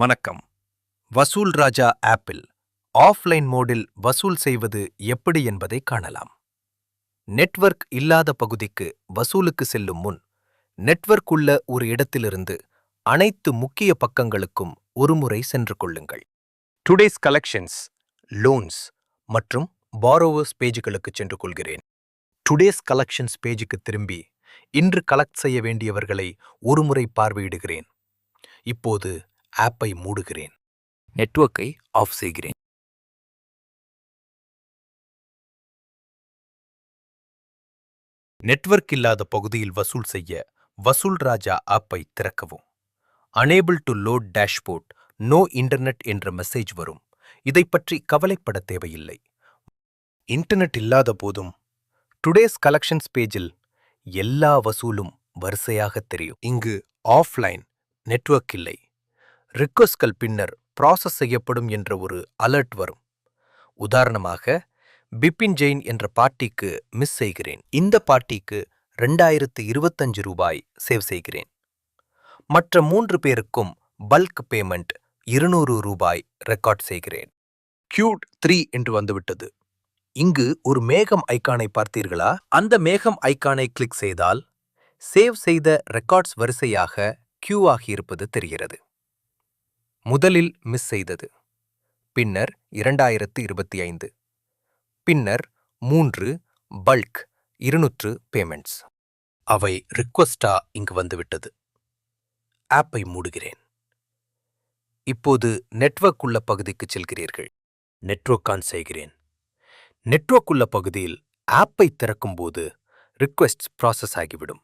வணக்கம். வசூல் ராஜா ஆப்பில் ஆஃப்லைன் மோடில் வசூல் செய்வது எப்படி என்பதை காணலாம். நெட்வொர்க் இல்லாத பகுதிக்கு வசூலுக்கு செல்லும் முன் நெட்வொர்க் உள்ள ஒரு இடத்திலிருந்து அனைத்து முக்கிய பக்கங்களுக்கும் ஒருமுறை சென்று கொள்ளுங்கள். டுடேஸ் கலெக்ஷன்ஸ், லோன்ஸ் மற்றும் பாரோவர்ஸ் பேஜுகளுக்கு சென்று கொள்கிறேன். டுடேஸ் கலெக்ஷன்ஸ் பேஜுக்கு திரும்பி இன்று கலெக்ட் செய்ய வேண்டியவர்களை ஒருமுறை பார்வையிடுகிறேன். இப்போது ஆப்பை மூடுகிறேன். நெட்வொர்க்கை ஆஃப் செய்கிறேன். நெட்வொர்க் இல்லாத பகுதியில் வசூல் செய்ய வசூல் ராஜா ஆப்பை திறக்கவும். Unable to load dashboard, no internet என்ற மெசேஜ் வரும். இதை பற்றி கவலைப்பட தேவையில்லை. இன்டர்நெட் இல்லாத போதும் டுடேஸ் கலெக்ஷன்ஸ் பேஜில் எல்லா வசூலும் வரிசையாக தெரியும். இங்கு ஆஃப்லைன் நெட்வொர்க் இல்லை. ரிக்வெஸ்ட்கள் பின்னர் ப்ராசஸ் செய்யப்படும் என்ற ஒரு அலர்ட் வரும். உதாரணமாக, பிபின் ஜெயின் என்ற பார்ட்டிக்கு மிஸ் செய்கிறேன். இந்த பார்ட்டிக்கு 2025 ரூபாய் சேவ் செய்கிறேன். மற்ற 3 பேருக்கும் பல்க் பேமெண்ட் 200 ரூபாய் ரெக்கார்ட் செய்கிறேன். Q3 என்று வந்துவிட்டது. இங்கு ஒரு மேகம் ஐக்கானை பார்த்தீர்களா? அந்த மேகம் ஐக்கானை கிளிக் செய்தால் சேவ் செய்த ரெக்கார்ட்ஸ் வரிசையாக கியூ ஆகியிருப்பது தெரிகிறது. முதலில் மிஸ் செய்தது, பின்னர் 2025, பின்னர் 3 பல்க் 200 பேமெண்ட்ஸ். அவை ரிக்வெஸ்டா இங்கு வந்துவிட்டது. ஆப்பை மூடுகிறேன். இப்போது நெட்வொர்க் உள்ள பகுதிக்கு செல்கிறீர்கள். நெட்வொர்க் ஆன் செய்கிறேன். நெட்வொர்க் உள்ள பகுதியில் ஆப்பை திறக்கும்போது ரிக்வெஸ்ட் ப்ராசஸ் ஆகிவிடும்.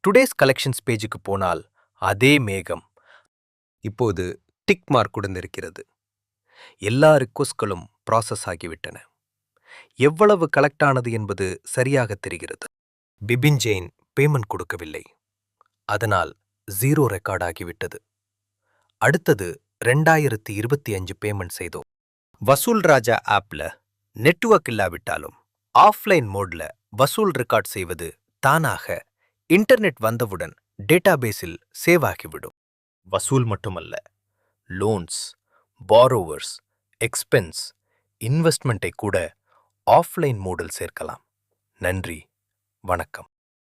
டுடேஸ் கலெக்ஷன்ஸ் பேஜுக்கு போனால் அதே மேகம் இப்போது டிக் மார்க்குடன் இருக்கிறது. எல்லா ரிக்வெஸ்ட்களும் ப்ராசஸ் ஆகிவிட்டன. எவ்வளவு கலெக்ட் ஆனது என்பது சரியாக தெரிகிறது. பிபின் ஜெயின் பேமெண்ட் கொடுக்கவில்லை. அதனால் 0 ரெக்கார்ட் ஆகிவிட்டது. அடுத்தது 2025 பேமெண்ட் செய்தோம். வசூல் ராஜா ஆப்ல நெட்வொர்க் இல்லாவிட்டாலும் ஆஃப்லைன் மோட்ல வசூல் ரெக்கார்ட் செய்வது தானாக இன்டர்நெட் வந்தவுடன் டேட்டாபேஸில் சேவ் ஆகிவிடும். வசூல் மட்டுமல்ல, லோன்ஸ், பாரோவர்ஸ், எக்ஸ்பென்ஸ், இன்வெஸ்ட்மெண்ட்டை கூட ஆஃப்லைன் மோடில் சேர்க்கலாம். நன்றி, வணக்கம்.